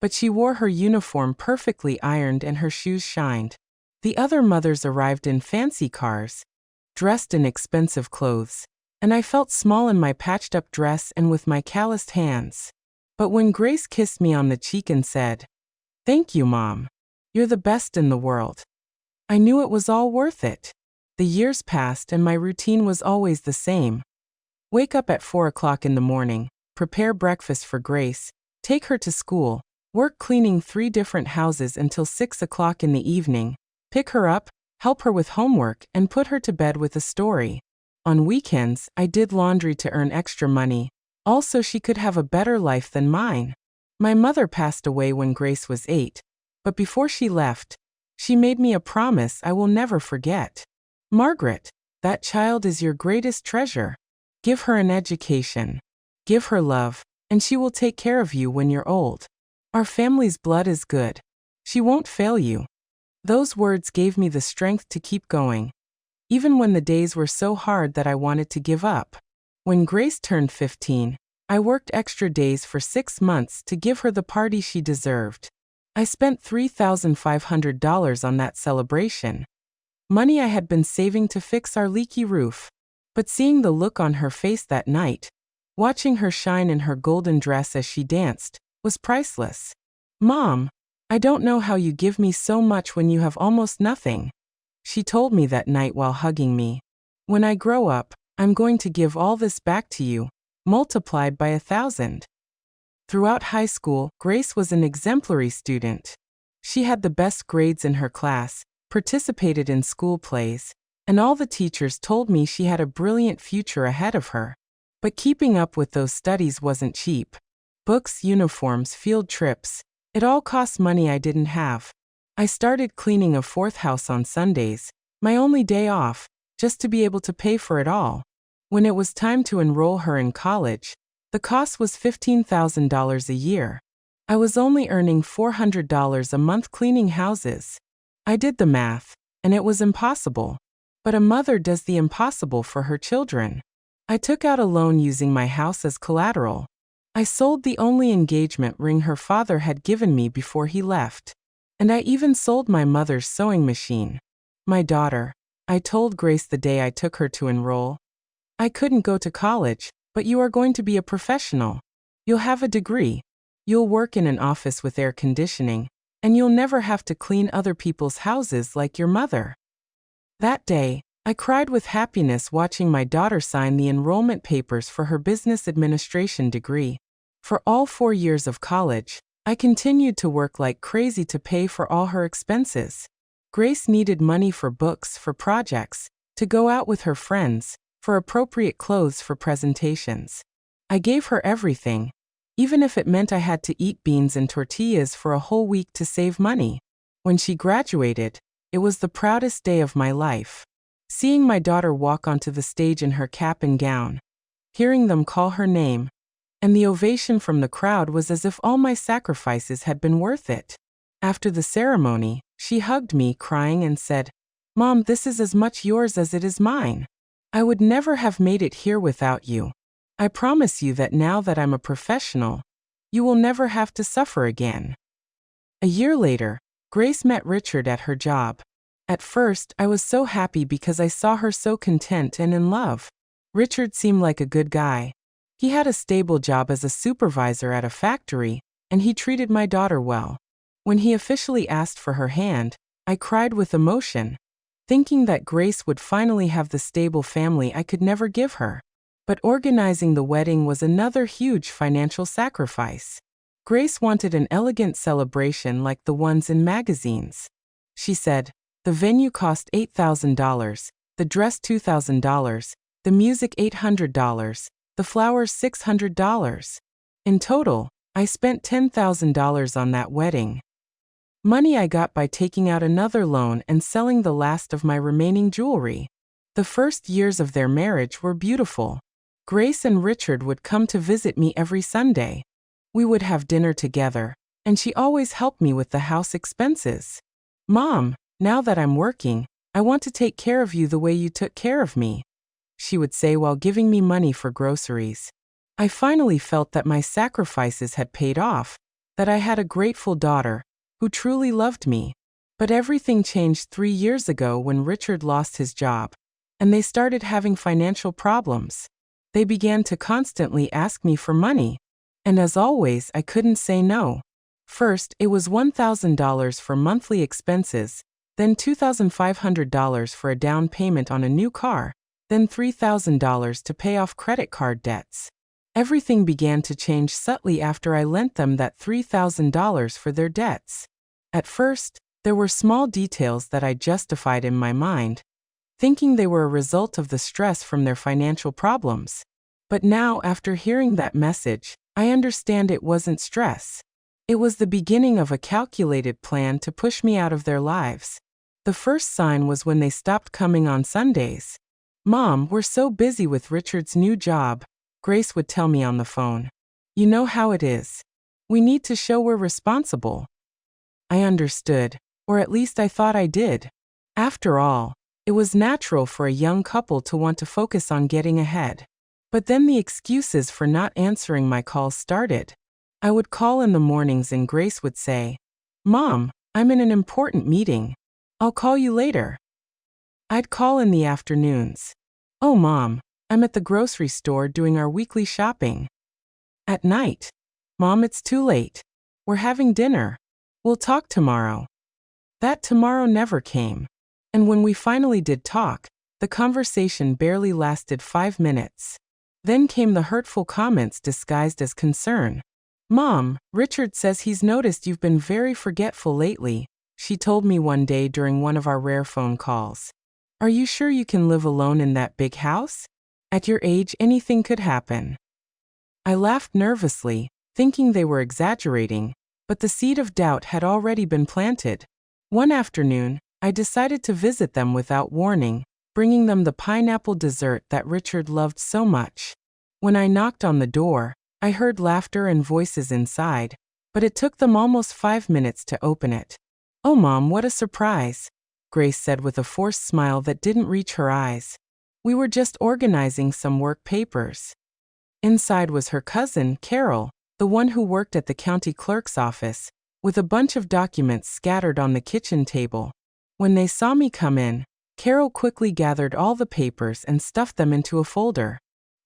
but she wore her uniform perfectly ironed and her shoes shined. The other mothers arrived in fancy cars, dressed in expensive clothes, and I felt small in my patched-up dress and with my calloused hands. But when Grace kissed me on the cheek and said, "Thank you, Mom. You're the best in the world," I knew it was all worth it. The years passed and my routine was always the same. Wake up at 4 o'clock in the morning, prepare breakfast for Grace, take her to school, work cleaning 3 different houses until 6 o'clock in the evening, pick her up, help her with homework, and put her to bed with a story. On weekends, I did laundry to earn extra money, also she could have a better life than mine. My mother passed away when Grace was 8, but before she left, she made me a promise I will never forget. "Margaret, that child is your greatest treasure. Give her an education, give her love, and she will take care of you when you're old. Our family's blood is good. She won't fail you." Those words gave me the strength to keep going, even when the days were so hard that I wanted to give up. When Grace turned 15, I worked extra days for 6 months to give her the party she deserved. I spent $3,500 on that celebration, money I had been saving to fix our leaky roof. But seeing the look on her face that night, watching her shine in her golden dress as she danced, was priceless. "Mom, I don't know how you give me so much when you have almost nothing," she told me that night while hugging me. "When I grow up, I'm going to give all this back to you, multiplied by 1,000. Throughout high school, Grace was an exemplary student. She had the best grades in her class, participated in school plays, and all the teachers told me she had a brilliant future ahead of her. But keeping up with those studies wasn't cheap. Books, uniforms, field trips, it all cost money I didn't have. I started cleaning a 4th house on Sundays, my only day off, just to be able to pay for it all. When it was time to enroll her in college, the cost was $15,000 a year. I was only earning $400 a month cleaning houses. I did the math, and it was impossible. But a mother does the impossible for her children. I took out a loan using my house as collateral. I sold the only engagement ring her father had given me before he left. And I even sold my mother's sewing machine. "My daughter," I told Grace the day I took her to enroll, "I couldn't go to college, but you are going to be a professional. You'll have a degree. You'll work in an office with air conditioning, and you'll never have to clean other people's houses like your mother." That day, I cried with happiness watching my daughter sign the enrollment papers for her business administration degree. For all 4 years of college, I continued to work like crazy to pay for all her expenses. Grace needed money for books, for projects, to go out with her friends, for appropriate clothes for presentations. I gave her everything, even if it meant I had to eat beans and tortillas for a whole week to save money. When she graduated, it was the proudest day of my life. Seeing my daughter walk onto the stage in her cap and gown, hearing them call her name, and the ovation from the crowd was as if all my sacrifices had been worth it. After the ceremony, she hugged me, crying, and said, "Mom, this is as much yours as it is mine. I would never have made it here without you. I promise you that now that I'm a professional, you will never have to suffer again." A year later, Grace met Richard at her job. At first, I was so happy because I saw her so content and in love. Richard seemed like a good guy. He had a stable job as a supervisor at a factory, and he treated my daughter well. When he officially asked for her hand, I cried with emotion, thinking that Grace would finally have the stable family I could never give her. But organizing the wedding was another huge financial sacrifice. Grace wanted an elegant celebration like the ones in magazines. She said, "The venue cost $8,000, the dress $2,000, the music $800, the flowers $600. In total, I spent $10,000 on that wedding. Money I got by taking out another loan and selling the last of my remaining jewelry. The first years of their marriage were beautiful. Grace and Richard would come to visit me every Sunday. We would have dinner together, and she always helped me with the house expenses. "Mom, now that I'm working, I want to take care of you the way you took care of me," she would say while giving me money for groceries. I finally felt that my sacrifices had paid off. that I had a grateful daughter who truly loved me. But everything changed 3 years ago when Richard lost his job, and they started having financial problems. They began to constantly ask me for money, and as always, I couldn't say no. First, it was $1,000 for monthly expenses, then $2,500 for a down payment on a new car, then $3,000 to pay off credit card debts. Everything began to change subtly after I lent them that $3,000 for their debts. At first, there were small details that I justified in my mind, thinking they were a result of the stress from their financial problems. But now, after hearing that message, I understand it wasn't stress. It was the beginning of a calculated plan to push me out of their lives. The first sign was when they stopped coming on Sundays. "Mom, we're so busy with Richard's new job," Grace would tell me on the phone. "You know how it is. We need to show we're responsible." I understood, or at least I thought I did. After all, it was natural for a young couple to want to focus on getting ahead. But then the excuses for not answering my calls started. I would call in the mornings and Grace would say, "Mom, I'm in an important meeting. I'll call you later." I'd call in the afternoons. "Oh, Mom, I'm at the grocery store doing our weekly shopping." At night, "Mom, it's too late. We're having dinner. We'll talk tomorrow." That tomorrow never came. And when we finally did talk, the conversation barely lasted 5 minutes. Then came the hurtful comments disguised as concern. "Mom, Richard says he's noticed you've been very forgetful lately," she told me one day during one of our rare phone calls. "Are you sure you can live alone in that big house? At your age, anything could happen." I laughed nervously, thinking they were exaggerating, but the seed of doubt had already been planted. One afternoon, I decided to visit them without warning, bringing them the pineapple dessert that Richard loved so much. When I knocked on the door, I heard laughter and voices inside, but it took them almost 5 minutes to open it. "Oh, Mom, what a surprise," Grace said with a forced smile that didn't reach her eyes. "We were just organizing some work papers." Inside was her cousin, Carol, the one who worked at the county clerk's office, with a bunch of documents scattered on the kitchen table. When they saw me come in, Carol quickly gathered all the papers and stuffed them into a folder.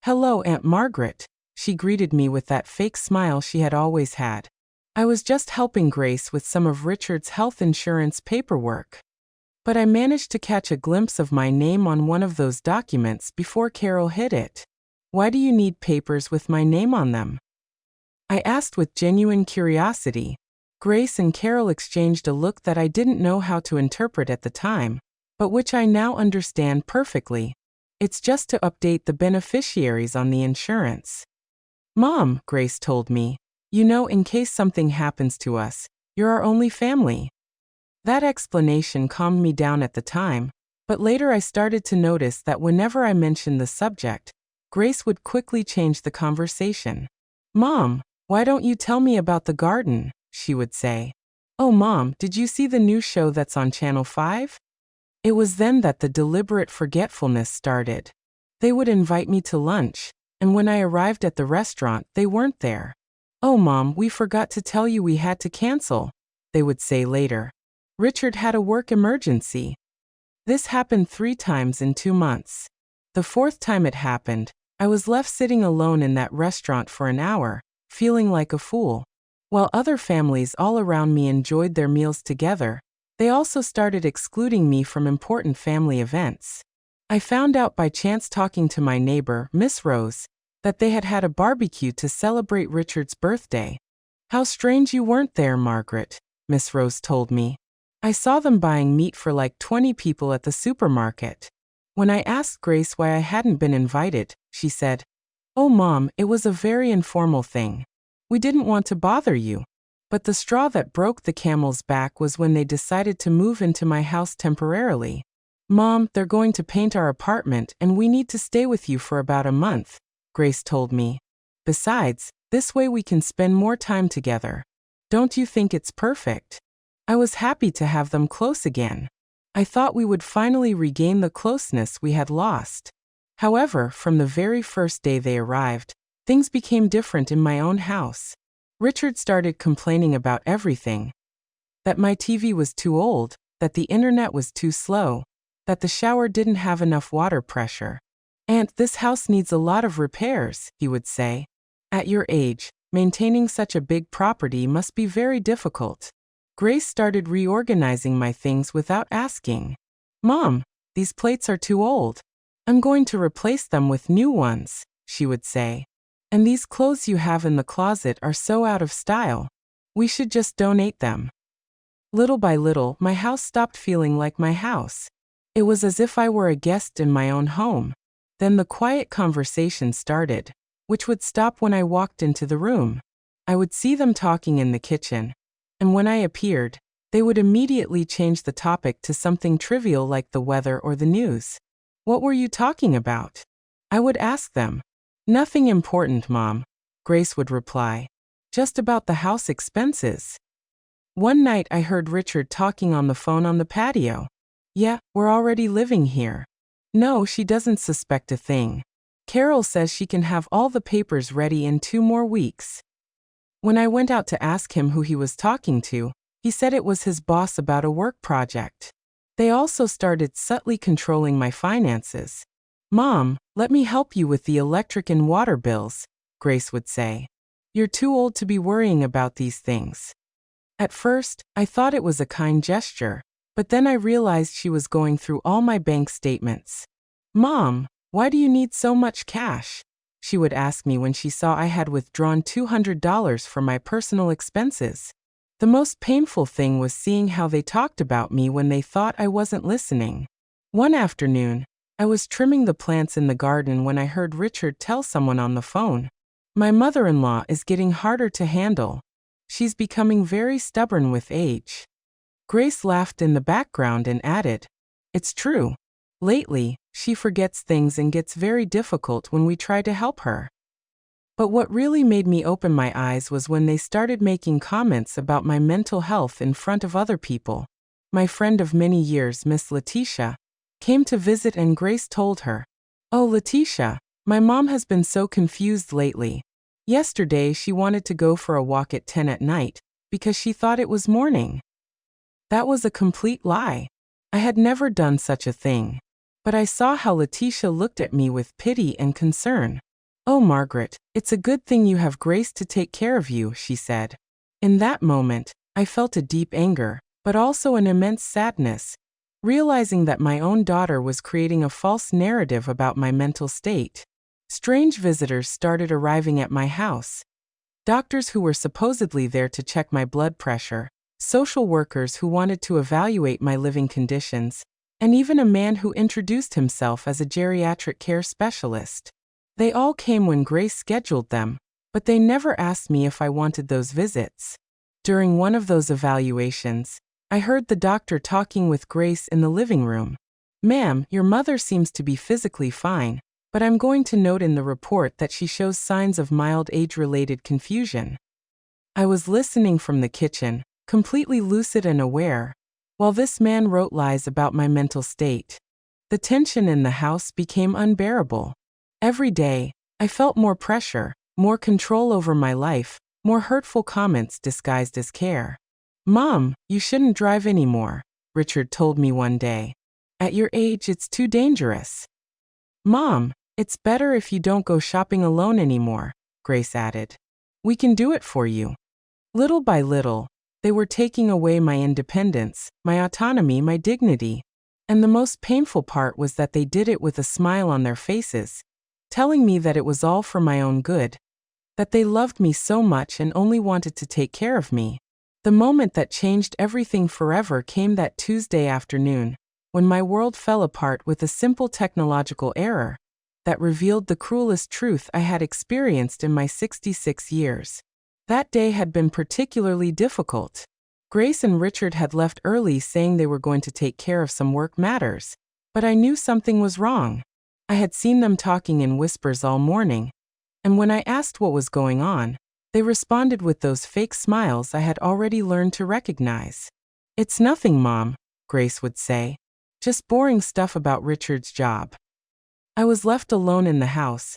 "Hello, Aunt Margaret," she greeted me with that fake smile she had always had. I was just helping Grace with some of Richard's health insurance paperwork. But I managed to catch a glimpse of my name on one of those documents before Carol hid it. "Why do you need papers with my name on them?" I asked with genuine curiosity. Grace and Carol exchanged a look that I didn't know how to interpret at the time, but which I now understand perfectly. "It's just to update the beneficiaries on the insurance." "Mom," Grace told me, "you know, in case something happens to us, you're our only family." That explanation calmed me down at the time, but later I started to notice that whenever I mentioned the subject, Grace would quickly change the conversation. "Mom, why don't you tell me about the garden?" she would say. "Oh, Mom, did you see the new show that's on Channel 5? It was then that the deliberate forgetfulness started. They would invite me to lunch, and when I arrived at the restaurant, they weren't there. "Oh, Mom, we forgot to tell you we had to cancel," they would say later. "Richard had a work emergency." This happened 3 times in 2 months. The 4th time it happened, I was left sitting alone in that restaurant for an hour, feeling like a fool. While other families all around me enjoyed their meals together, they also started excluding me from important family events. I found out by chance talking to my neighbor, Miss Rose, that they had had a barbecue to celebrate Richard's birthday. "How strange you weren't there, Margaret," Miss Rose told me. "I saw them buying meat for like 20 people at the supermarket." When I asked Grace why I hadn't been invited, she said, "Oh, Mom, it was a very informal thing. We didn't want to bother you." But the straw that broke the camel's back was when they decided to move into my house temporarily. "Mom, they're going to paint our apartment and we need to stay with you for about a month," Grace told me. "Besides, this way we can spend more time together. Don't you think it's perfect?" I was happy to have them close again. I thought we would finally regain the closeness we had lost. However, from the very first day they arrived, things became different in my own house. Richard started complaining about everything. That my TV was too old, that the internet was too slow, that the shower didn't have enough water pressure. "Aunt, this house needs a lot of repairs," he would say. "At your age, maintaining such a big property must be very difficult." Grace started reorganizing my things without asking. "Mom, these plates are too old. I'm going to replace them with new ones," she would say. "And these clothes you have in the closet are so out of style. We should just donate them." Little by little, my house stopped feeling like my house. It was as if I were a guest in my own home. Then the quiet conversation started, which would stop when I walked into the room. I would see them talking in the kitchen, and when I appeared, they would immediately change the topic to something trivial like the weather or the news. "What were you talking about?" I would ask them. "Nothing important, Mom," Grace would reply. "Just about the house expenses." One night I heard Richard talking on the phone on the patio. "Yeah, we're already living here. No, she doesn't suspect a thing. Carol says she can have all the papers ready in 2 more weeks." When I went out to ask him who he was talking to, he said it was his boss about a work project. They also started subtly controlling my finances. "Mom, let me help you with the electric and water bills," Grace would say. "You're too old to be worrying about these things." At first, I thought it was a kind gesture, but then I realized she was going through all my bank statements. "Mom, why do you need so much cash?" she would ask me when she saw I had withdrawn $200 for my personal expenses. The most painful thing was seeing how they talked about me when they thought I wasn't listening. One afternoon, I was trimming the plants in the garden when I heard Richard tell someone on the phone, "My mother-in-law is getting harder to handle. She's becoming very stubborn with age." Grace laughed in the background and added, "It's true. Lately, she forgets things and gets very difficult when we try to help her." But what really made me open my eyes was when they started making comments about my mental health in front of other people. My friend of many years, Miss Letitia, came to visit and Grace told her, "Oh, Letitia, my mom has been so confused lately. Yesterday she wanted to go for a walk at 10 at night because she thought it was morning." That was a complete lie. I had never done such a thing. But I saw how Letitia looked at me with pity and concern. "Oh, Margaret, it's a good thing you have Grace to take care of you," she said. In that moment, I felt a deep anger, but also an immense sadness, realizing that my own daughter was creating a false narrative about my mental state. Strange visitors started arriving at my house. Doctors who were supposedly there to check my blood pressure, social workers who wanted to evaluate my living conditions, and even a man who introduced himself as a geriatric care specialist. They all came when Grace scheduled them, but they never asked me if I wanted those visits. During one of those evaluations, I heard the doctor talking with Grace in the living room. "Ma'am, your mother seems to be physically fine, but I'm going to note in the report that she shows signs of mild age-related confusion." I was listening from the kitchen, completely lucid and aware, while this man wrote lies about my mental state. The tension in the house became unbearable. Every day, I felt more pressure, more control over my life, more hurtful comments disguised as care. "Mom, you shouldn't drive anymore," Richard told me one day. "At your age, it's too dangerous." "Mom, it's better if you don't go shopping alone anymore," Grace added. "We can do it for you." Little by little, they were taking away my independence, my autonomy, my dignity. And the most painful part was that they did it with a smile on their faces, telling me that it was all for my own good, that they loved me so much and only wanted to take care of me. The moment that changed everything forever came that Tuesday afternoon, when my world fell apart with a simple technological error that revealed the cruelest truth I had experienced in my 66 years. That day had been particularly difficult. Grace and Richard had left early saying they were going to take care of some work matters, but I knew something was wrong. I had seen them talking in whispers all morning, and when I asked what was going on, they responded with those fake smiles I had already learned to recognize. "It's nothing, Mom," Grace would say. "Just boring stuff about Richard's job." I was left alone in the house,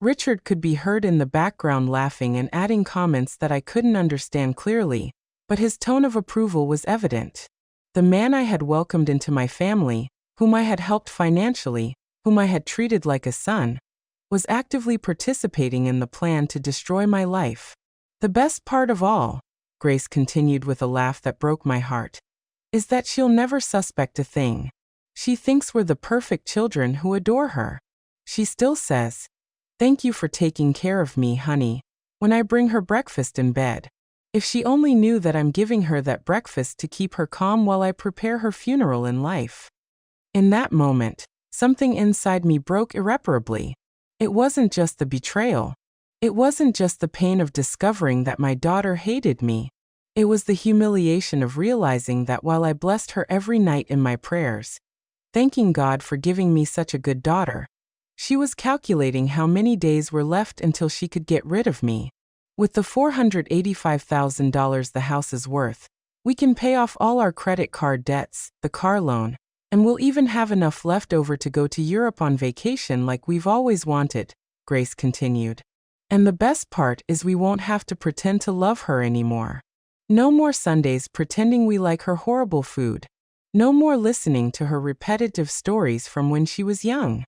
Richard could be heard in the background laughing and adding comments that I couldn't understand clearly, but his tone of approval was evident. The man I had welcomed into my family, whom I had helped financially, whom I had treated like a son, was actively participating in the plan to destroy my life. The best part of all, Grace continued with a laugh that broke my heart, is that she'll never suspect a thing. She thinks we're the perfect children who adore her. She still says, "Thank you for taking care of me, honey," when I bring her breakfast in bed. If she only knew that I'm giving her that breakfast to keep her calm while I prepare her funeral in life. In that moment, something inside me broke irreparably. It wasn't just the betrayal. It wasn't just the pain of discovering that my daughter hated me. It was the humiliation of realizing that while I blessed her every night in my prayers, thanking God for giving me such a good daughter, she was calculating how many days were left until she could get rid of me. With the $485,000 the house is worth, we can pay off all our credit card debts, the car loan, and we'll even have enough left over to go to Europe on vacation like we've always wanted, Grace continued. And the best part is we won't have to pretend to love her anymore. No more Sundays pretending we like her horrible food. No more listening to her repetitive stories from when she was young.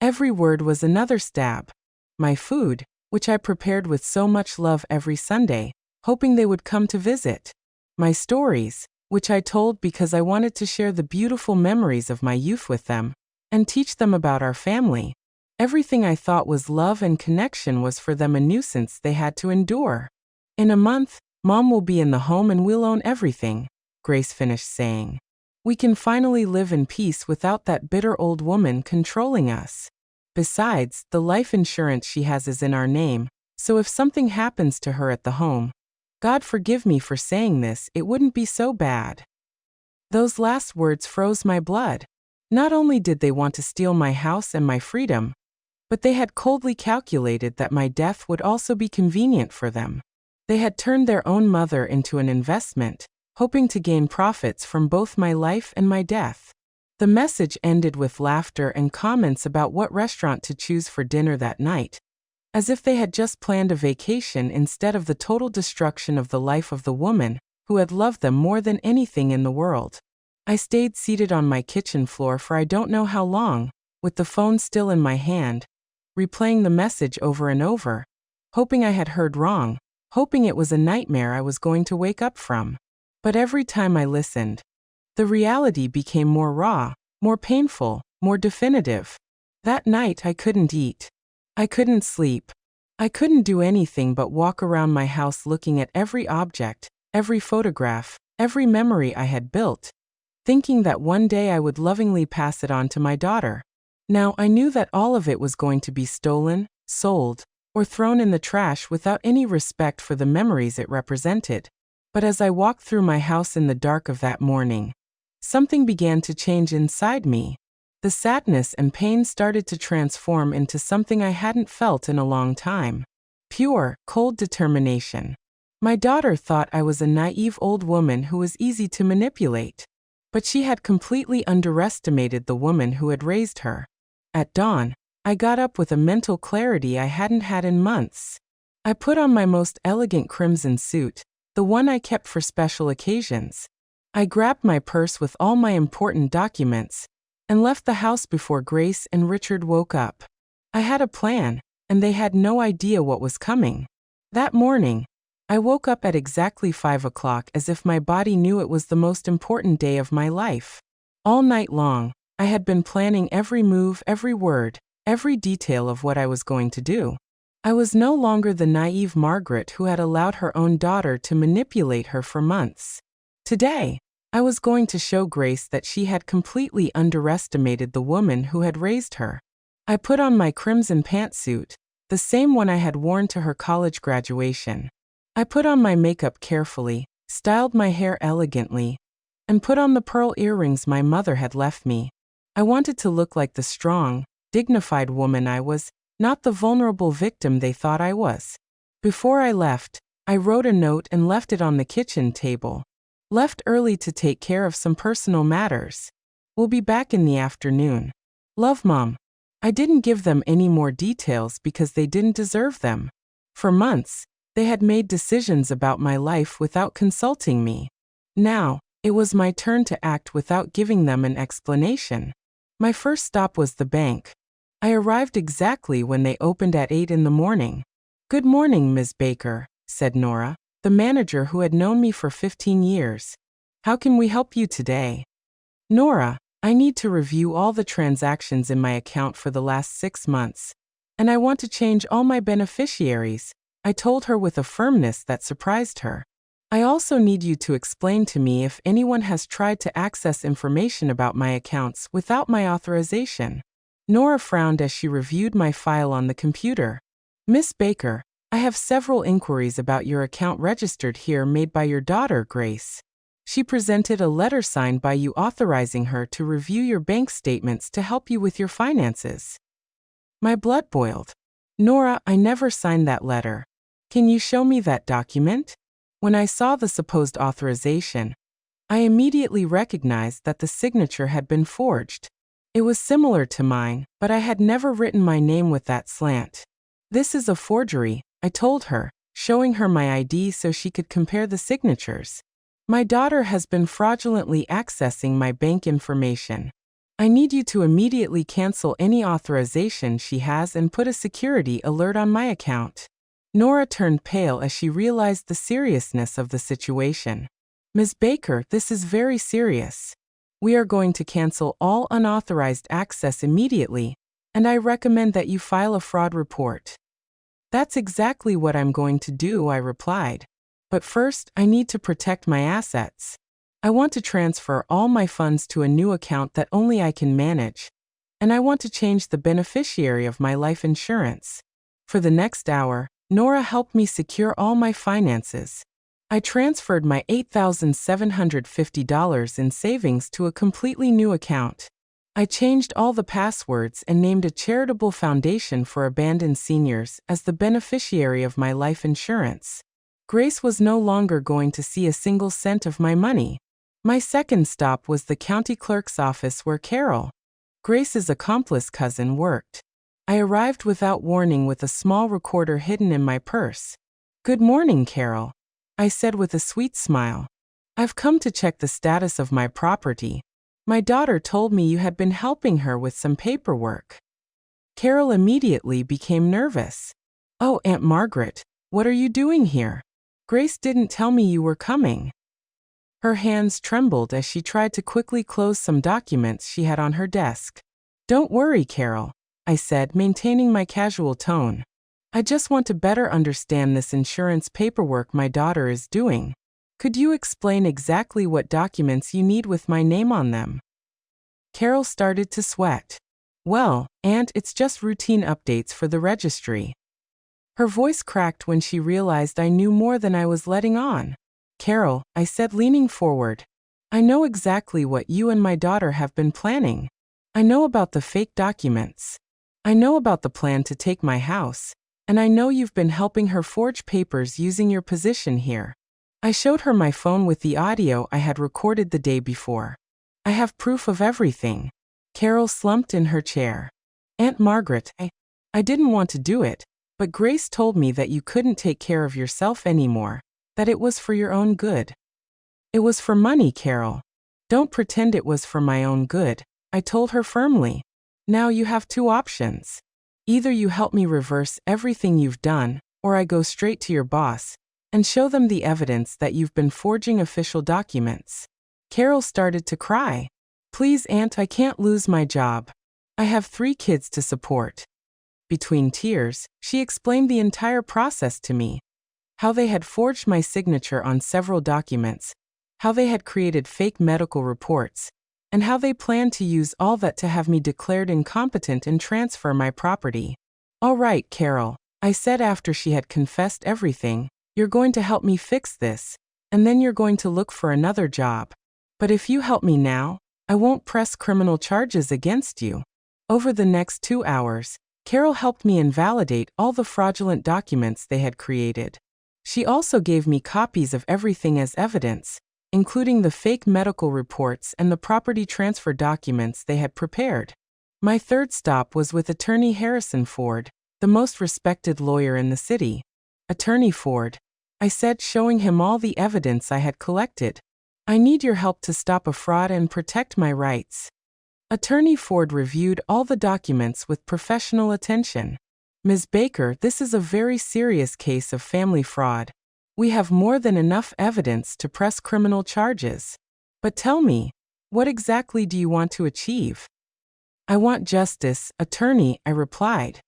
Every word was another stab. My food, which I prepared with so much love every Sunday, hoping they would come to visit. My stories, which I told because I wanted to share the beautiful memories of my youth with them, and teach them about our family. Everything I thought was love and connection was for them a nuisance they had to endure. In a month, Mom will be in the home and we'll own everything, Grace finished saying. We can finally live in peace without that bitter old woman controlling us. Besides, the life insurance she has is in our name, so if something happens to her at the home, God forgive me for saying this, it wouldn't be so bad. Those last words froze my blood. Not only did they want to steal my house and my freedom, but they had coldly calculated that my death would also be convenient for them. They had turned their own mother into an investment, hoping to gain profits from both my life and my death. The message ended with laughter and comments about what restaurant to choose for dinner that night, as if they had just planned a vacation instead of the total destruction of the life of the woman who had loved them more than anything in the world. I stayed seated on my kitchen floor for I don't know how long, with the phone still in my hand, replaying the message over and over, hoping I had heard wrong, hoping it was a nightmare I was going to wake up from. But every time I listened, the reality became more raw, more painful, more definitive. That night I couldn't eat. I couldn't sleep. I couldn't do anything but walk around my house looking at every object, every photograph, every memory I had built, thinking that one day I would lovingly pass it on to my daughter. Now I knew that all of it was going to be stolen, sold, or thrown in the trash without any respect for the memories it represented. But as I walked through my house in the dark of that morning, something began to change inside me. The sadness and pain started to transform into something I hadn't felt in a long time. Pure, cold determination. My daughter thought I was a naive old woman who was easy to manipulate. But she had completely underestimated the woman who had raised her. At dawn, I got up with a mental clarity I hadn't had in months. I put on my most elegant crimson suit, the one I kept for special occasions. I grabbed my purse with all my important documents and left the house before Grace and Richard woke up. I had a plan, and they had no idea what was coming. That morning, I woke up at exactly 5 o'clock as if my body knew it was the most important day of my life. All night long, I had been planning every move, every word, every detail of what I was going to do. I was no longer the naive Margaret who had allowed her own daughter to manipulate her for months. Today, I was going to show Grace that she had completely underestimated the woman who had raised her. I put on my crimson pantsuit, the same one I had worn to her college graduation. I put on my makeup carefully, styled my hair elegantly, and put on the pearl earrings my mother had left me. I wanted to look like the strong, dignified woman I was, not the vulnerable victim they thought I was. Before I left, I wrote a note and left it on the kitchen table. Left early to take care of some personal matters. We'll be back in the afternoon. Love, Mom. I didn't give them any more details because they didn't deserve them. For months, they had made decisions about my life without consulting me. Now, it was my turn to act without giving them an explanation. My first stop was the bank. I arrived exactly when they opened at 8 in the morning. "Good morning, Ms. Baker," said Nora, the manager who had known me for 15 years. "How can we help you today?" "Nora, I need to review all the transactions in my account for the last 6 months, and I want to change all my beneficiaries," I told her with a firmness that surprised her. "I also need you to explain to me if anyone has tried to access information about my accounts without my authorization." Nora frowned as she reviewed my file on the computer. "Miss Baker, I have several inquiries about your account registered here made by your daughter, Grace. She presented a letter signed by you authorizing her to review your bank statements to help you with your finances." My blood boiled. "Nora, I never signed that letter. Can you show me that document?" When I saw the supposed authorization, I immediately recognized that the signature had been forged. It was similar to mine, but I had never written my name with that slant. "This is a forgery," I told her, showing her my ID so she could compare the signatures. "My daughter has been fraudulently accessing my bank information. I need you to immediately cancel any authorization she has and put a security alert on my account." Nora turned pale as she realized the seriousness of the situation. "Ms. Baker, this is very serious. We are going to cancel all unauthorized access immediately, and I recommend that you file a fraud report." "That's exactly what I'm going to do," I replied. "But first, I need to protect my assets. I want to transfer all my funds to a new account that only I can manage, and I want to change the beneficiary of my life insurance." For the next hour, Nora helped me secure all my finances. I transferred my $8,750 in savings to a completely new account. I changed all the passwords and named a charitable foundation for abandoned seniors as the beneficiary of my life insurance. Grace was no longer going to see a single cent of my money. My second stop was the county clerk's office where Carol, Grace's accomplice cousin, worked. I arrived without warning with a small recorder hidden in my purse. "Good morning, Carol," I said with a sweet smile. "I've come to check the status of my property. My daughter told me you had been helping her with some paperwork." Carol immediately became nervous. "Oh, Aunt Margaret, what are you doing here? Grace didn't tell me you were coming." Her hands trembled as she tried to quickly close some documents she had on her desk. "Don't worry, Carol," I said, maintaining my casual tone. "I just want to better understand this insurance paperwork my daughter is doing. Could you explain exactly what documents you need with my name on them?" Carol started to sweat. "Well, Aunt, it's just routine updates for the registry." Her voice cracked when she realized I knew more than I was letting on. "Carol," I said, leaning forward, "I know exactly what you and my daughter have been planning. I know about the fake documents. I know about the plan to take my house, and I know you've been helping her forge papers using your position here." I showed her my phone with the audio I had recorded the day before. "I have proof of everything." Carol slumped in her chair. "Aunt Margaret, I didn't want to do it, but Grace told me that you couldn't take care of yourself anymore, that it was for your own good." "It was for money, Carol. Don't pretend it was for my own good," I told her firmly. "Now you have two options. Either you help me reverse everything you've done, or I go straight to your boss and show them the evidence that you've been forging official documents." Carol started to cry. "Please, Aunt, I can't lose my job. I have 3 kids to support." Between tears, she explained the entire process to me. How they had forged my signature on several documents, how they had created fake medical reports, and how they planned to use all that to have me declared incompetent and transfer my property. "All right, Carol," I said after she had confessed everything, "you're going to help me fix this, and then you're going to look for another job. But if you help me now, I won't press criminal charges against you." Over the next 2 hours, Carol helped me invalidate all the fraudulent documents they had created. She also gave me copies of everything as evidence, including the fake medical reports and the property transfer documents they had prepared. My third stop was with Attorney Harrison Ford, the most respected lawyer in the city. Attorney Ford, I said, showing him all the evidence I had collected. I need your help to stop a fraud and protect my rights. Attorney Ford reviewed all the documents with professional attention. Ms. Baker, this is a very serious case of family fraud. We have more than enough evidence to press criminal charges. But tell me, what exactly do you want to achieve? I want justice, attorney, I replied.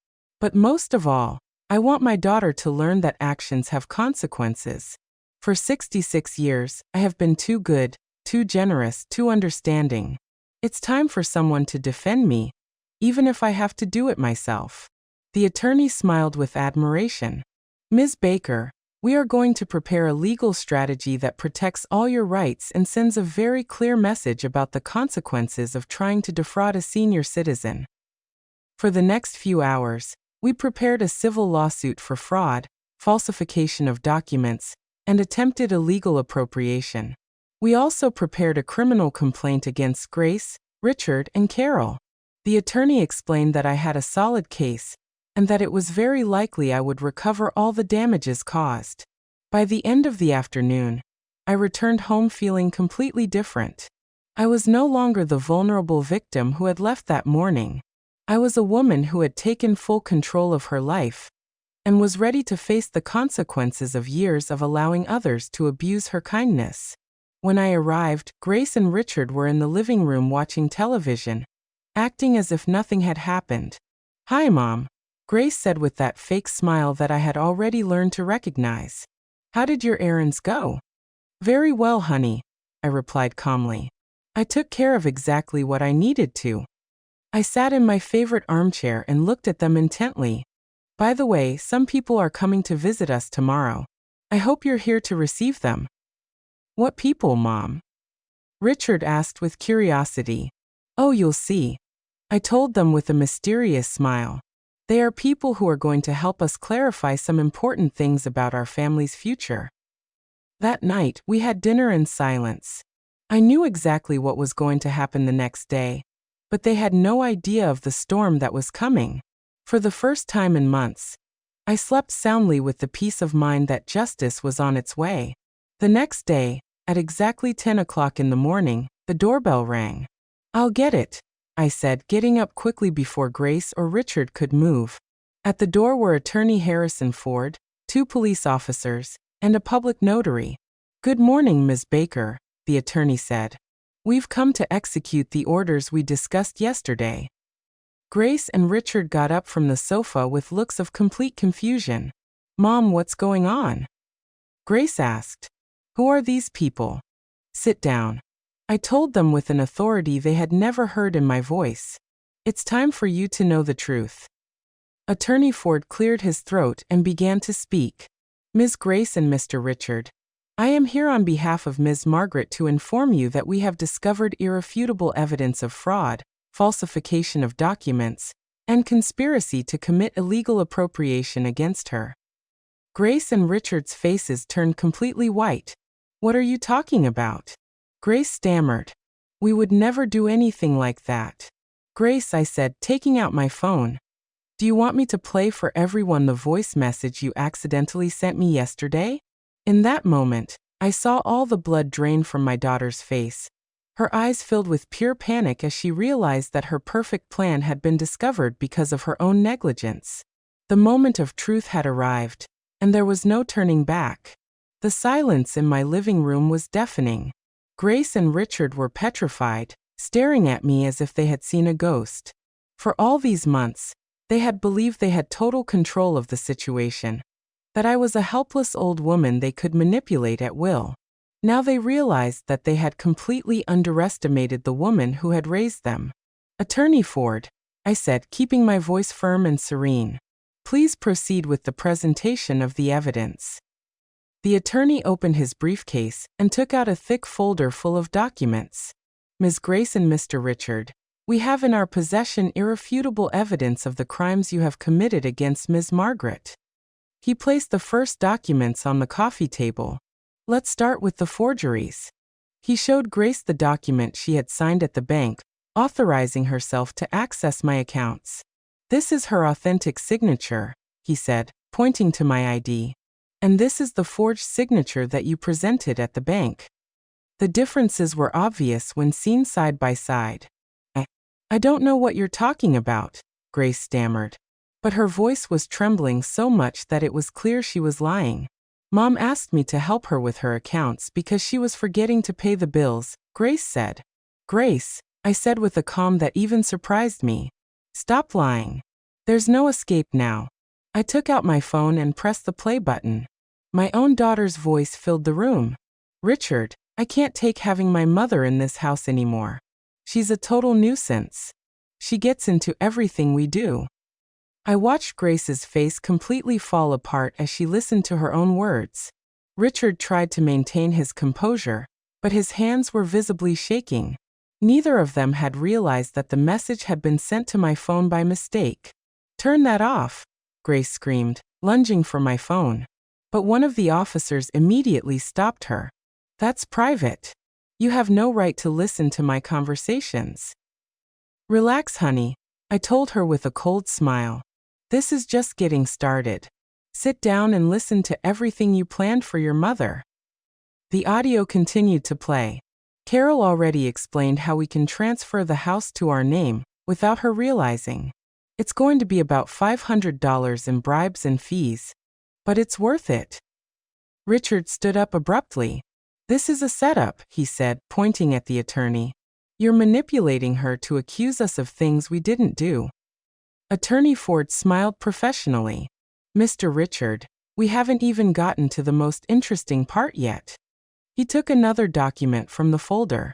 But most of all, I want my daughter to learn that actions have consequences. For 66 years, I have been too good, too generous, too understanding. It's time for someone to defend me, even if I have to do it myself. The attorney smiled with admiration. Ms. Baker, we are going to prepare a legal strategy that protects all your rights and sends a very clear message about the consequences of trying to defraud a senior citizen. For the next few hours, we prepared a civil lawsuit for fraud, falsification of documents, and attempted illegal appropriation. We also prepared a criminal complaint against Grace, Richard, and Carol. The attorney explained that I had a solid case, and that it was very likely I would recover all the damages caused. By the end of the afternoon, I returned home feeling completely different. I was no longer the vulnerable victim who had left that morning. I was a woman who had taken full control of her life and was ready to face the consequences of years of allowing others to abuse her kindness. When I arrived, Grace and Richard were in the living room watching television, acting as if nothing had happened. "Hi, Mom," Grace said with that fake smile that I had already learned to recognize. "How did your errands go?" "Very well, honey," I replied calmly. "I took care of exactly what I needed to." I sat in my favorite armchair and looked at them intently. "By the way, some people are coming to visit us tomorrow. I hope you're here to receive them." "What people, Mom?" Richard asked with curiosity. "Oh, you'll see," I told them with a mysterious smile. "They are people who are going to help us clarify some important things about our family's future." That night, we had dinner in silence. I knew exactly what was going to happen the next day, but they had no idea of the storm that was coming. For the first time in months, I slept soundly with the peace of mind that justice was on its way. The next day, at exactly 10 o'clock in the morning, the doorbell rang. "I'll get it," I said, getting up quickly before Grace or Richard could move. At the door were Attorney Harrison Ford, 2 police officers, and a public notary. "Good morning, Ms. Baker," the attorney said. "We've come to execute the orders we discussed yesterday." Grace and Richard got up from the sofa with looks of complete confusion. "Mom, what's going on?" Grace asked. "Who are these people?" "Sit down," I told them with an authority they had never heard in my voice. "It's time for you to know the truth." Attorney Ford cleared his throat and began to speak. "Ms. Grace and Mr. Richard, I am here on behalf of Ms. Margaret to inform you that we have discovered irrefutable evidence of fraud, falsification of documents, and conspiracy to commit illegal appropriation against her." Grace and Richard's faces turned completely white. "What are you talking about?" Grace stammered. "We would never do anything like that." "Grace," I said, taking out my phone, "do you want me to play for everyone the voice message you accidentally sent me yesterday?" In that moment, I saw all the blood drain from my daughter's face. Her eyes filled with pure panic as she realized that her perfect plan had been discovered because of her own negligence. The moment of truth had arrived, and there was no turning back. The silence in my living room was deafening. Grace and Richard were petrified, staring at me as if they had seen a ghost. For all these months, they had believed they had total control of the situation, that I was a helpless old woman they could manipulate at will. Now they realized that they had completely underestimated the woman who had raised them. "Attorney Ford," I said, keeping my voice firm and serene, "please proceed with the presentation of the evidence." The attorney opened his briefcase and took out a thick folder full of documents. "Ms. Grace and Mr. Richard, we have in our possession irrefutable evidence of the crimes you have committed against Ms. Margaret." He placed the first documents on the coffee table. "Let's start with the forgeries." He showed Grace the document she had signed at the bank, authorizing herself to access my accounts. This is her authentic signature, he said, pointing to my ID. And this is the forged signature that you presented at the bank. The differences were obvious when seen side by side. I don't know what you're talking about, Grace stammered. But her voice was trembling so much that it was clear she was lying. Mom asked me to help her with her accounts because she was forgetting to pay the bills, Grace said. Grace, I said with a calm that even surprised me. Stop lying. There's no escape now. I took out my phone and pressed the play button. My own daughter's voice filled the room. Richard, I can't take having my mother in this house anymore. She's a total nuisance. She gets into everything we do. I watched Grace's face completely fall apart as she listened to her own words. Richard tried to maintain his composure, but his hands were visibly shaking. Neither of them had realized that the message had been sent to my phone by mistake. Turn that off, Grace screamed, lunging for my phone. But one of the officers immediately stopped her. That's private. You have no right to listen to my conversations. Relax, honey, I told her with a cold smile. This is just getting started. Sit down and listen to everything you planned for your mother. The audio continued to play. Carol already explained how we can transfer the house to our name, without her realizing. It's going to be about $500 in bribes and fees. But it's worth it. Richard stood up abruptly. This is a setup, he said, pointing at the attorney. You're manipulating her to accuse us of things we didn't do. Attorney Ford smiled professionally. Mr. Richard, we haven't even gotten to the most interesting part yet. He took another document from the folder.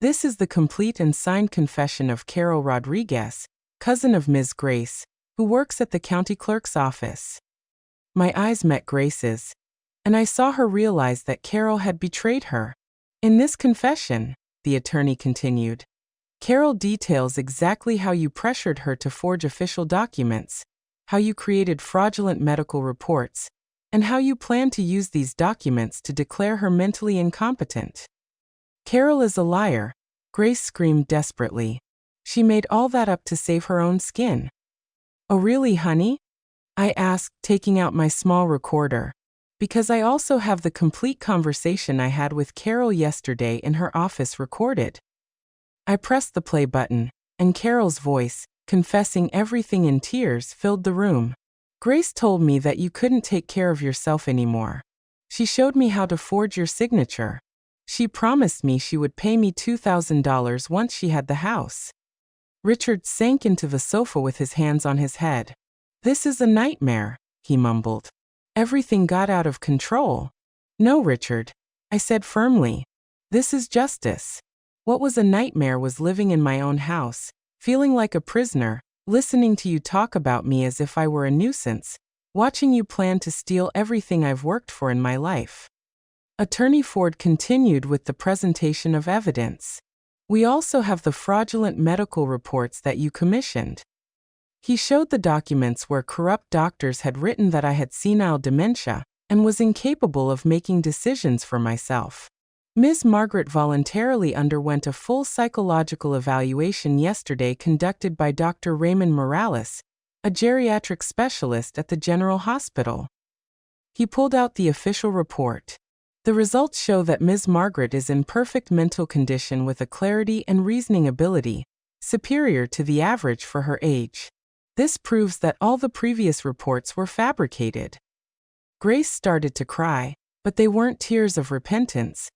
This is the complete and signed confession of Carol Rodriguez, cousin of Ms. Grace, who works at the county clerk's office. My eyes met Grace's, and I saw her realize that Carol had betrayed her. In this confession, the attorney continued, Carol details exactly how you pressured her to forge official documents, how you created fraudulent medical reports, and how you plan to use these documents to declare her mentally incompetent. Carol is a liar, Grace screamed desperately. She made all that up to save her own skin. Oh really, honey? I asked, taking out my small recorder. Because I also have the complete conversation I had with Carol yesterday in her office recorded. I pressed the play button, and Carol's voice, confessing everything in tears, filled the room. Grace told me that you couldn't take care of yourself anymore. She showed me how to forge your signature. She promised me she would pay me $2,000 once she had the house. Richard sank into the sofa with his hands on his head. This is a nightmare, he mumbled. Everything got out of control. No, Richard, I said firmly. This is justice. What was a nightmare was living in my own house, feeling like a prisoner, listening to you talk about me as if I were a nuisance, watching you plan to steal everything I've worked for in my life. Attorney Ford continued with the presentation of evidence. We also have the fraudulent medical reports that you commissioned. He showed the documents where corrupt doctors had written that I had senile dementia and was incapable of making decisions for myself. Ms. Margaret voluntarily underwent a full psychological evaluation yesterday conducted by Dr. Raymond Morales, a geriatric specialist at the General Hospital. He pulled out the official report. The results show that Ms. Margaret is in perfect mental condition with a clarity and reasoning ability superior to the average for her age. This proves that all the previous reports were fabricated. Grace started to cry, but they weren't tears of repentance,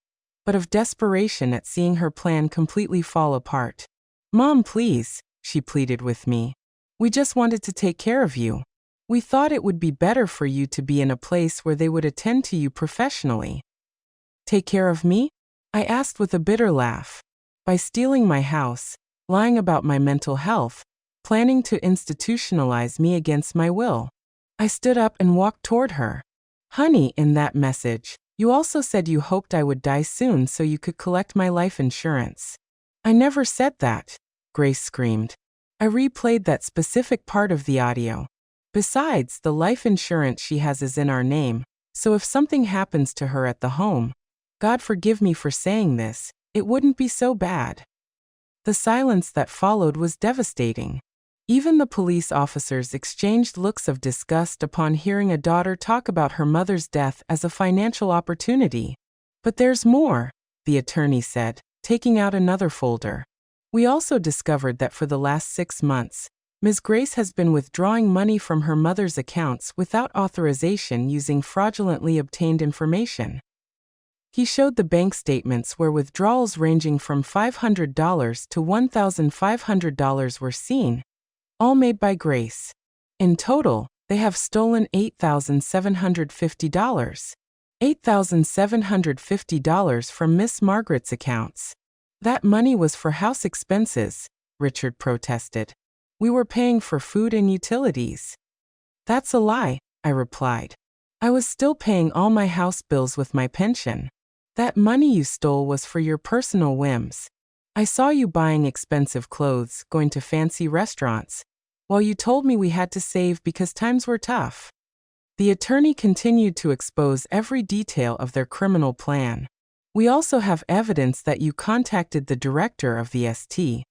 but of desperation at seeing her plan completely fall apart. Mom, please, she pleaded with me. We just wanted to take care of you. We thought it would be better for you to be in a place where they would attend to you professionally. Take care of me? I asked with a bitter laugh. By stealing my house, lying about my mental health, planning to institutionalize me against my will. I stood up and walked toward her. Honey, in that message, you also said you hoped I would die soon so you could collect my life insurance. I never said that, Grace screamed. I replayed that specific part of the audio. Besides, the life insurance she has is in our name, so if something happens to her at the home, God forgive me for saying this, it wouldn't be so bad. The silence that followed was devastating. Even the police officers exchanged looks of disgust upon hearing a daughter talk about her mother's death as a financial opportunity. But there's more, the attorney said, taking out another folder. We also discovered that for the last 6 months, Ms. Grace has been withdrawing money from her mother's accounts without authorization using fraudulently obtained information. He showed the bank statements where withdrawals ranging from $500 to $1,500 were seen, all made by Grace. In total, they have stolen $8,750. $8,750 from Miss Margaret's accounts. That money was for house expenses, Richard protested. We were paying for food and utilities. That's a lie, I replied. I was still paying all my house bills with my pension. That money you stole was for your personal whims. I saw you buying expensive clothes, going to fancy restaurants, while you told me we had to save because times were tough. The attorney continued to expose every detail of their criminal plan. We also have evidence that you contacted the director of the St.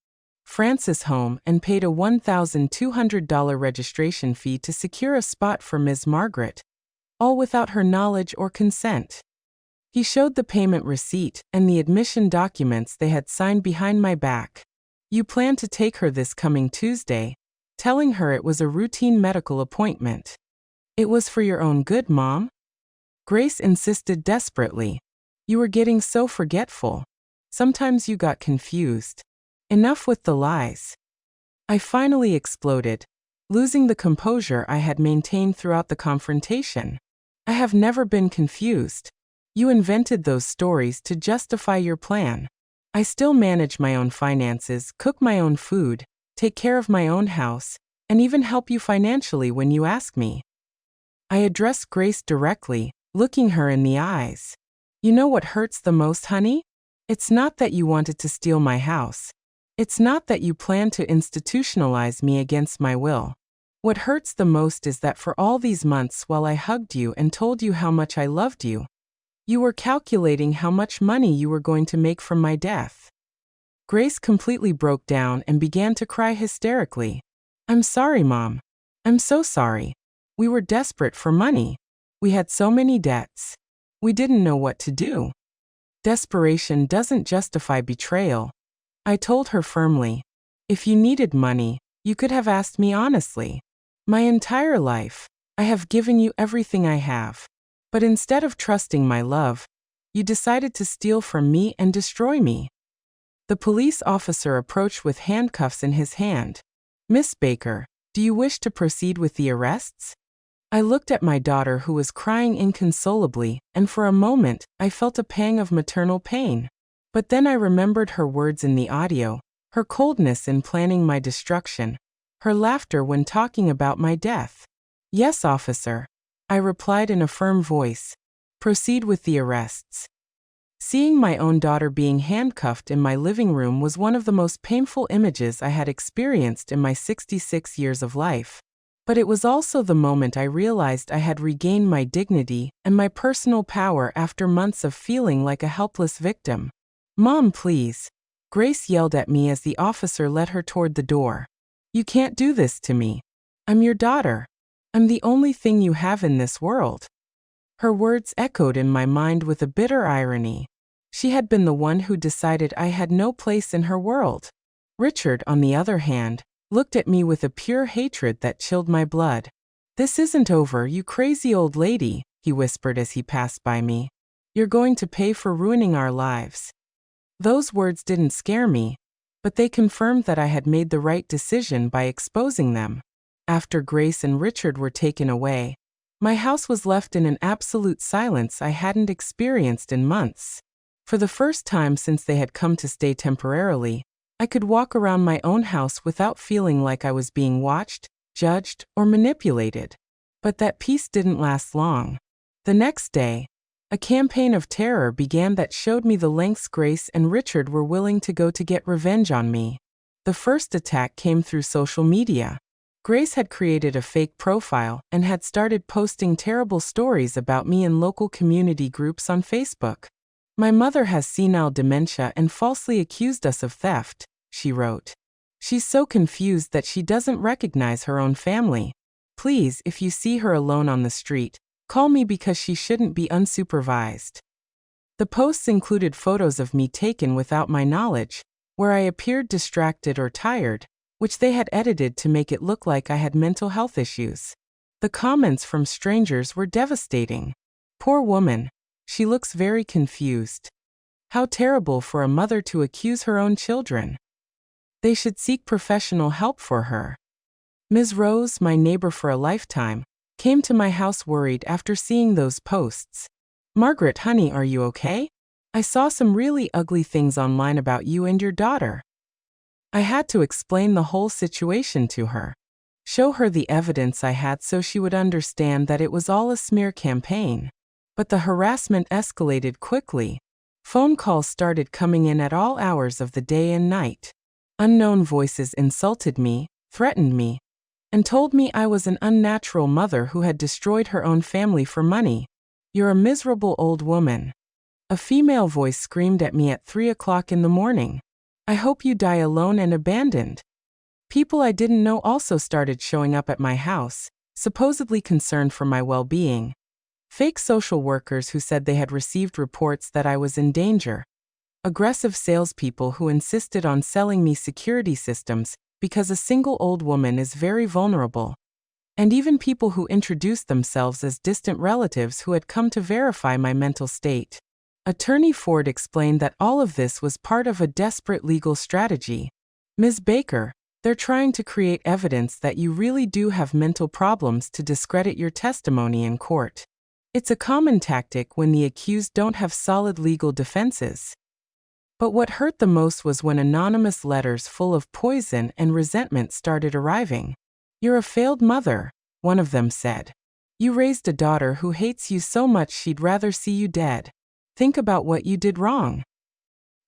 Francis home and paid a $1,200 registration fee to secure a spot for Ms. Margaret, all without her knowledge or consent. He showed the payment receipt and the admission documents they had signed behind my back. You planned to take her this coming Tuesday, telling her it was a routine medical appointment. It was for your own good, Mom? Grace insisted desperately. You were getting so forgetful. Sometimes you got confused. Enough with the lies. I finally exploded, losing the composure I had maintained throughout the confrontation. I have never been confused. You invented those stories to justify your plan. I still manage my own finances, cook my own food, take care of my own house, and even help you financially when you ask me. I addressed Grace directly, looking her in the eyes. You know what hurts the most, honey? It's not that you wanted to steal my house. It's not that you planned to institutionalize me against my will. What hurts the most is that for all these months while I hugged you and told you how much I loved you, you were calculating how much money you were going to make from my death. Grace completely broke down and began to cry hysterically. I'm sorry, Mom. I'm so sorry. We were desperate for money. We had so many debts. We didn't know what to do. Desperation doesn't justify betrayal. I told her firmly. If you needed money, you could have asked me honestly. My entire life, I have given you everything I have. But instead of trusting my love, you decided to steal from me and destroy me. The police officer approached with handcuffs in his hand. Miss Baker, do you wish to proceed with the arrests? I looked at my daughter who was crying inconsolably, and for a moment, I felt a pang of maternal pain. But then I remembered her words in the audio, her coldness in planning my destruction, her laughter when talking about my death. Yes, officer, I replied in a firm voice. Proceed with the arrests. Seeing my own daughter being handcuffed in my living room was one of the most painful images I had experienced in my 66 years of life. But it was also the moment I realized I had regained my dignity and my personal power after months of feeling like a helpless victim. Mom, please. Grace yelled at me as the officer led her toward the door. You can't do this to me. I'm your daughter. I'm the only thing you have in this world. Her words echoed in my mind with a bitter irony. She had been the one who decided I had no place in her world. Richard, on the other hand, looked at me with a pure hatred that chilled my blood. This isn't over, you crazy old lady, he whispered as he passed by me. You're going to pay for ruining our lives. Those words didn't scare me, but they confirmed that I had made the right decision by exposing them. After Grace and Richard were taken away, my house was left in an absolute silence I hadn't experienced in months. For the first time since they had come to stay temporarily, I could walk around my own house without feeling like I was being watched, judged, or manipulated. But that peace didn't last long. The next day, a campaign of terror began that showed me the lengths Grace and Richard were willing to go to get revenge on me. The first attack came through social media. Grace had created a fake profile and had started posting terrible stories about me in local community groups on Facebook. My mother has senile dementia and falsely accused us of theft, she wrote. She's so confused that she doesn't recognize her own family. Please, if you see her alone on the street, call me because she shouldn't be unsupervised. The posts included photos of me taken without my knowledge, where I appeared distracted or tired, which they had edited to make it look like I had mental health issues. The comments from strangers were devastating. Poor woman. She looks very confused. How terrible for a mother to accuse her own children. They should seek professional help for her. Ms. Rose, my neighbor for a lifetime, came to my house worried after seeing those posts. Margaret, honey, are you okay? I saw some really ugly things online about you and your daughter. I had to explain the whole situation to her. Show her the evidence I had so she would understand that it was all a smear campaign. But the harassment escalated quickly. Phone calls started coming in at all hours of the day and night. Unknown voices insulted me, threatened me, and told me I was an unnatural mother who had destroyed her own family for money. You're a miserable old woman. A female voice screamed at me at 3 o'clock in the morning. I hope you die alone and abandoned. People I didn't know also started showing up at my house, supposedly concerned for my well-being. Fake social workers who said they had received reports that I was in danger. Aggressive salespeople who insisted on selling me security systems because a single old woman is very vulnerable. And even people who introduced themselves as distant relatives who had come to verify my mental state. Attorney Ford explained that all of this was part of a desperate legal strategy. Ms. Baker, they're trying to create evidence that you really do have mental problems to discredit your testimony in court. It's a common tactic when the accused don't have solid legal defenses. But what hurt the most was when anonymous letters full of poison and resentment started arriving. You're a failed mother, one of them said. You raised a daughter who hates you so much she'd rather see you dead. Think about what you did wrong.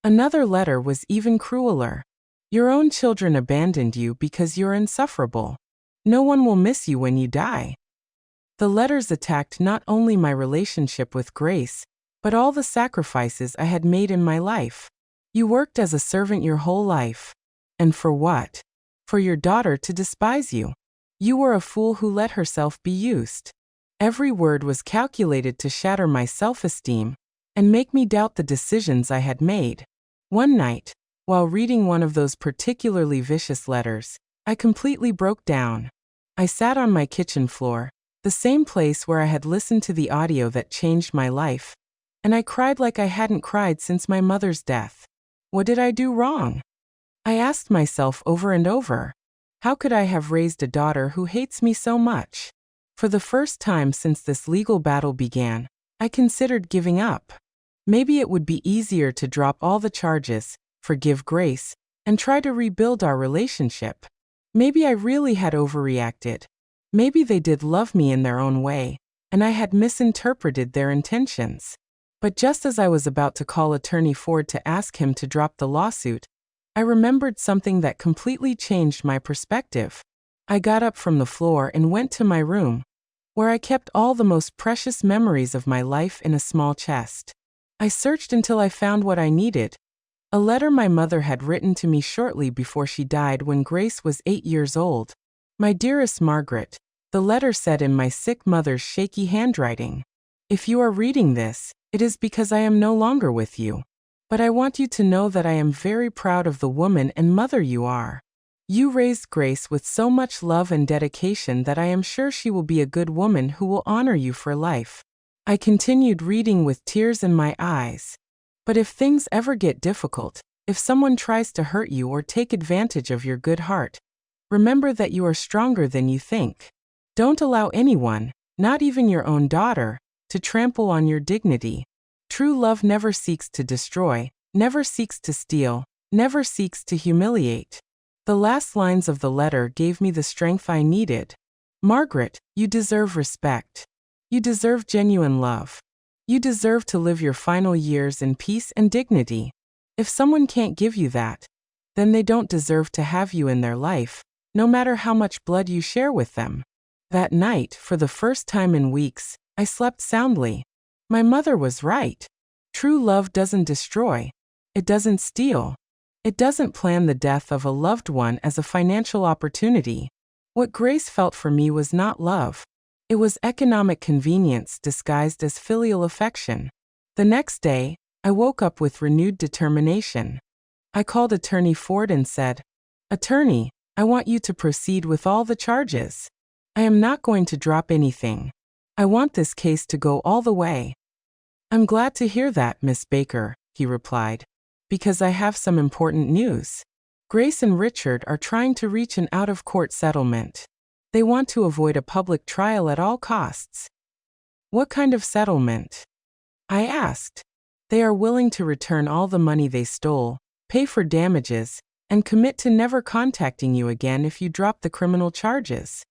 Another letter was even crueler. Your own children abandoned you because you're insufferable. No one will miss you when you die. The letters attacked not only my relationship with Grace, but all the sacrifices I had made in my life. You worked as a servant your whole life. And for what? For your daughter to despise you. You were a fool who let herself be used. Every word was calculated to shatter my self-esteem and make me doubt the decisions I had made. One night, while reading one of those particularly vicious letters, I completely broke down. I sat on my kitchen floor, the same place where I had listened to the audio that changed my life, and I cried like I hadn't cried since my mother's death. What did I do wrong? I asked myself over and over. How could I have raised a daughter who hates me so much? For the first time since this legal battle began, I considered giving up. Maybe it would be easier to drop all the charges, forgive Grace, and try to rebuild our relationship. Maybe I really had overreacted. Maybe they did love me in their own way, and I had misinterpreted their intentions. But just as I was about to call Attorney Ford to ask him to drop the lawsuit, I remembered something that completely changed my perspective. I got up from the floor and went to my room, where I kept all the most precious memories of my life in a small chest. I searched until I found what I needed. A letter my mother had written to me shortly before she died when Grace was 8 years old. My dearest Margaret, the letter said in my sick mother's shaky handwriting, if you are reading this, it is because I am no longer with you. But I want you to know that I am very proud of the woman and mother you are. You raised Grace with so much love and dedication that I am sure she will be a good woman who will honor you for life. I continued reading with tears in my eyes. But if things ever get difficult, if someone tries to hurt you or take advantage of your good heart, remember that you are stronger than you think. Don't allow anyone, not even your own daughter, to trample on your dignity. True love never seeks to destroy, never seeks to steal, never seeks to humiliate. The last lines of the letter gave me the strength I needed. Margaret, you deserve respect. You deserve genuine love. You deserve to live your final years in peace and dignity. If someone can't give you that, then they don't deserve to have you in their life, no matter how much blood you share with them. That night, for the first time in weeks, I slept soundly. My mother was right. True love doesn't destroy. It doesn't steal. It doesn't plan the death of a loved one as a financial opportunity. What Grace felt for me was not love. It was economic convenience disguised as filial affection. The next day, I woke up with renewed determination. I called Attorney Ford and said, "Attorney, I want you to proceed with all the charges. I am not going to drop anything. I want this case to go all the way." "I'm glad to hear that, Miss Baker," he replied, "because I have some important news. Grace and Richard are trying to reach an out-of-court settlement. They want to avoid a public trial at all costs." "What kind of settlement?" I asked. "They are willing to return all the money they stole, pay for damages, and commit to never contacting you again if you drop the criminal charges."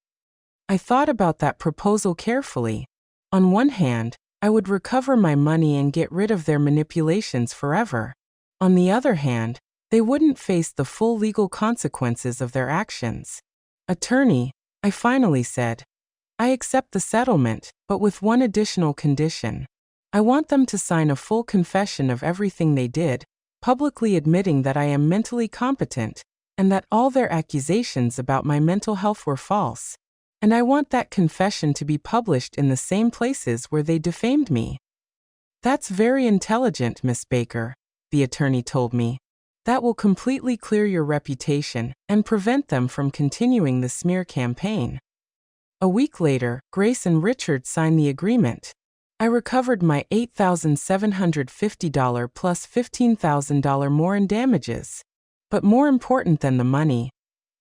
I thought about that proposal carefully. On one hand, I would recover my money and get rid of their manipulations forever. On the other hand, they wouldn't face the full legal consequences of their actions. "Attorney," I finally said, "I accept the settlement, but with one additional condition. I want them to sign a full confession of everything they did, publicly admitting that I am mentally competent, and that all their accusations about my mental health were false. And I want that confession to be published in the same places where they defamed me." "That's very intelligent, Miss Baker," the attorney told me. "That will completely clear your reputation and prevent them from continuing the smear campaign." A week later, Grace and Richard signed the agreement. I recovered my $8,750 plus $15,000 more in damages. But more important than the money,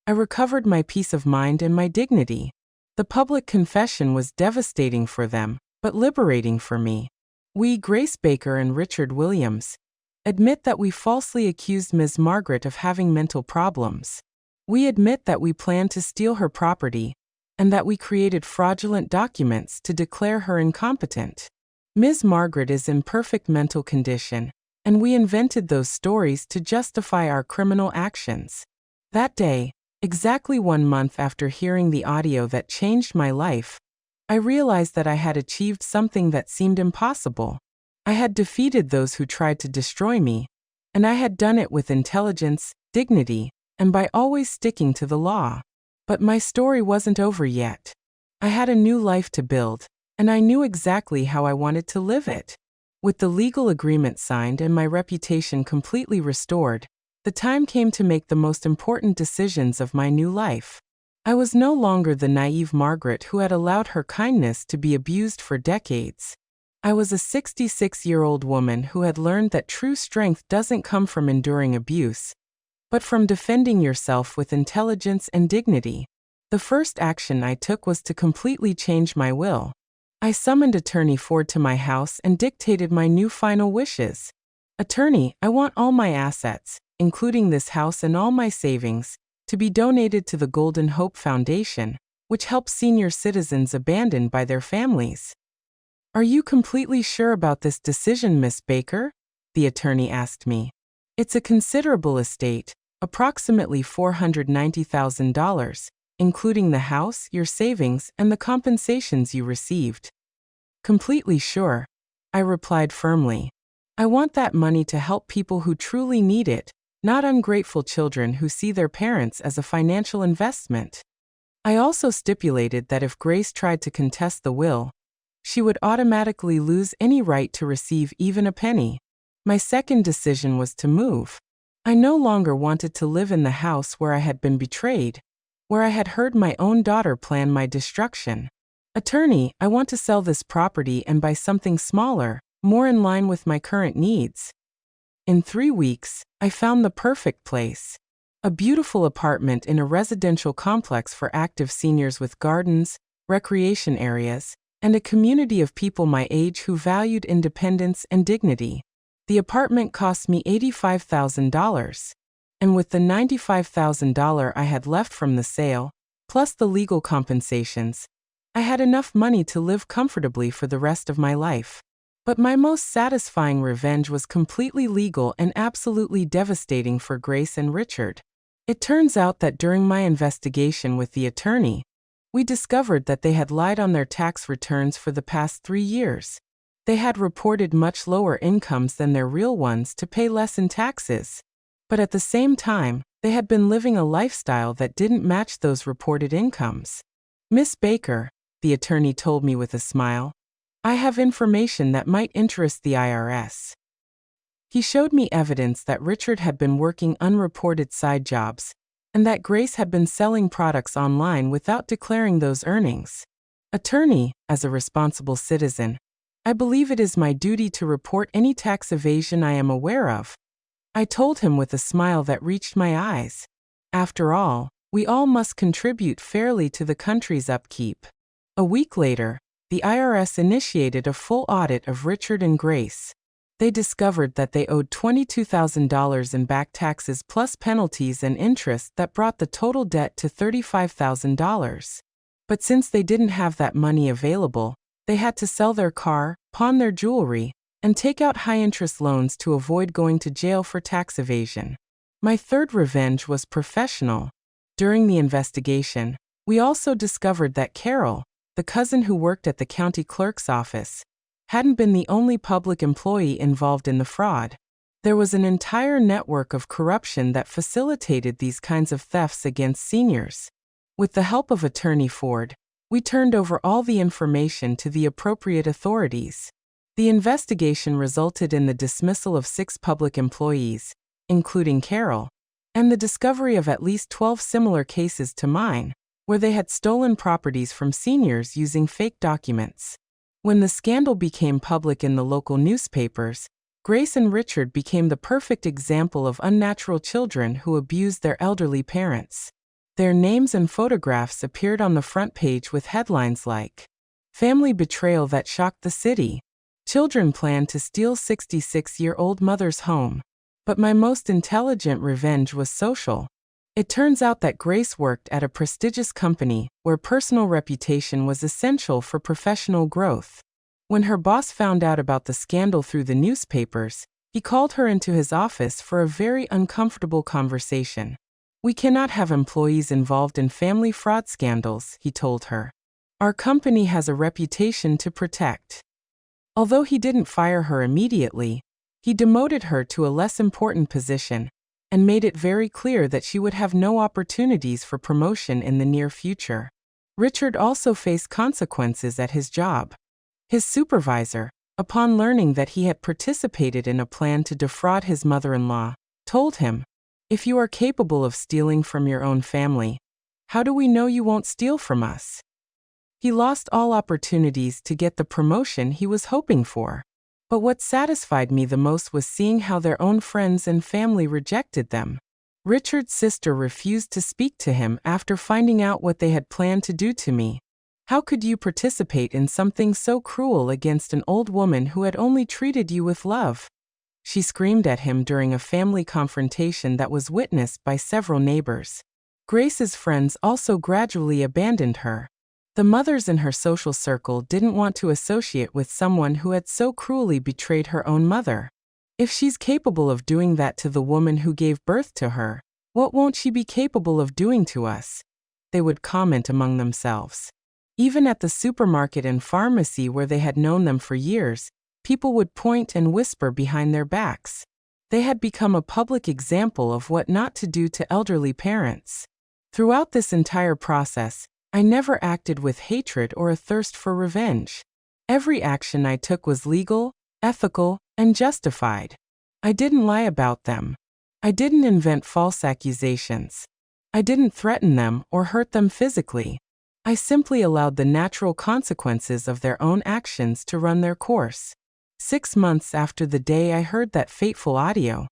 I recovered my peace of mind and my dignity. The public confession was devastating for them, but liberating for me. We, Grace Baker and Richard Williams, admit that we falsely accused Ms. Margaret of having mental problems. We admit that we planned to steal her property, and that we created fraudulent documents to declare her incompetent. Ms. Margaret is in perfect mental condition, and we invented those stories to justify our criminal actions. That day, exactly 1 month after hearing the audio that changed my life, I realized that I had achieved something that seemed impossible. I had defeated those who tried to destroy me, and I had done it with intelligence, dignity, and by always sticking to the law. But my story wasn't over yet. I had a new life to build, and I knew exactly how I wanted to live it. With the legal agreement signed and my reputation completely restored, the time came to make the most important decisions of my new life. I was no longer the naive Margaret who had allowed her kindness to be abused for decades. I was a 66-year-old woman who had learned that true strength doesn't come from enduring abuse, but from defending yourself with intelligence and dignity. The first action I took was to completely change my will. I summoned Attorney Ford to my house and dictated my new final wishes. "Attorney, I want all my assets, including this house and all my savings, to be donated to the Golden Hope Foundation, which helps senior citizens abandoned by their families." "Are you completely sure about this decision, Miss Baker?" the attorney asked me. "It's a considerable estate, approximately $490,000, including the house, your savings, and the compensations you received." "Completely sure," I replied firmly. "I want that money to help people who truly need it, not ungrateful children who see their parents as a financial investment." I also stipulated that if Grace tried to contest the will, she would automatically lose any right to receive even a penny. My second decision was to move. I no longer wanted to live in the house where I had been betrayed, where I had heard my own daughter plan my destruction. "Attorney, I want to sell this property and buy something smaller, more in line with my current needs." In 3 weeks, I found the perfect place. A beautiful apartment in a residential complex for active seniors with gardens, recreation areas, and a community of people my age who valued independence and dignity. The apartment cost me $85,000. And with the $95,000 I had left from the sale, plus the legal compensations, I had enough money to live comfortably for the rest of my life. But my most satisfying revenge was completely legal and absolutely devastating for Grace and Richard. It turns out that during my investigation with the attorney, we discovered that they had lied on their tax returns for the past 3 years. They had reported much lower incomes than their real ones to pay less in taxes. But at the same time, they had been living a lifestyle that didn't match those reported incomes. Miss Baker, the attorney told me with a smile, I have information that might interest the IRS. He showed me evidence that Richard had been working unreported side jobs, and that Grace had been selling products online without declaring those earnings. Attorney, as a responsible citizen, I believe it is my duty to report any tax evasion I am aware of. I told him with a smile that reached my eyes. After all, we all must contribute fairly to the country's upkeep. A week later, the IRS initiated a full audit of Richard and Grace. They discovered that they owed $22,000 in back taxes plus penalties and interest that brought the total debt to $35,000. But since they didn't have that money available, they had to sell their car, pawn their jewelry, and take out high-interest loans to avoid going to jail for tax evasion. My third revenge was professional. During the investigation, we also discovered that Carol, the cousin who worked at the county clerk's office, hadn't been the only public employee involved in the fraud. There was an entire network of corruption that facilitated these kinds of thefts against seniors. With the help of Attorney Ford, we turned over all the information to the appropriate authorities. The investigation resulted in the dismissal of 6 public employees, including Carol, and the discovery of at least 12 similar cases to mine, where they had stolen properties from seniors using fake documents. When the scandal became public in the local newspapers, Grace and Richard became the perfect example of unnatural children who abused their elderly parents. Their names and photographs appeared on the front page with headlines like, "Family Betrayal That Shocked the City," "Children Plan to Steal 66-Year-Old Mother's Home." But my most intelligent revenge was social. It turns out that Grace worked at a prestigious company where personal reputation was essential for professional growth. When her boss found out about the scandal through the newspapers, he called her into his office for a very uncomfortable conversation. "We cannot have employees involved in family fraud scandals," he told her. "Our company has a reputation to protect." Although he didn't fire her immediately, he demoted her to a less important position and made it very clear that she would have no opportunities for promotion in the near future. Richard also faced consequences at his job. His supervisor, upon learning that he had participated in a plan to defraud his mother-in-law, told him, "If you are capable of stealing from your own family, how do we know you won't steal from us?" He lost all opportunities to get the promotion he was hoping for. But what satisfied me the most was seeing how their own friends and family rejected them. Richard's sister refused to speak to him after finding out what they had planned to do to me. "How could you participate in something so cruel against an old woman who had only treated you with love?" she screamed at him during a family confrontation that was witnessed by several neighbors. Grace's friends also gradually abandoned her. The mothers in her social circle didn't want to associate with someone who had so cruelly betrayed her own mother. "If she's capable of doing that to the woman who gave birth to her, what won't she be capable of doing to us?" they would comment among themselves. Even at the supermarket and pharmacy where they had known them for years, people would point and whisper behind their backs. They had become a public example of what not to do to elderly parents. Throughout this entire process, I never acted with hatred or a thirst for revenge. Every action I took was legal, ethical, and justified. I didn't lie about them. I didn't invent false accusations. I didn't threaten them or hurt them physically. I simply allowed the natural consequences of their own actions to run their course. 6 months after the day I heard that fateful audio,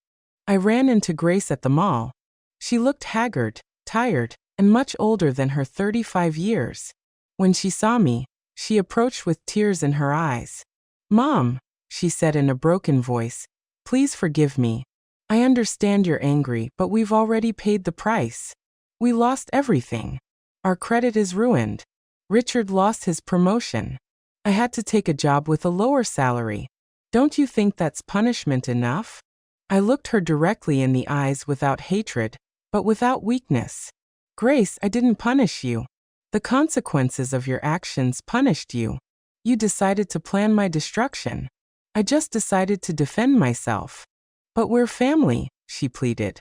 I ran into Grace at the mall. She looked haggard, tired, and much older than her 35 years. When she saw me, she approached with tears in her eyes. "Mom," she said in a broken voice, "please forgive me. I understand you're angry, but we've already paid the price. We lost everything. Our credit is ruined. Richard lost his promotion. I had to take a job with a lower salary. Don't you think that's punishment enough?" I looked her directly in the eyes without hatred, but without weakness. "Grace, I didn't punish you. The consequences of your actions punished you. You decided to plan my destruction. I just decided to defend myself." "But we're family," she pleaded.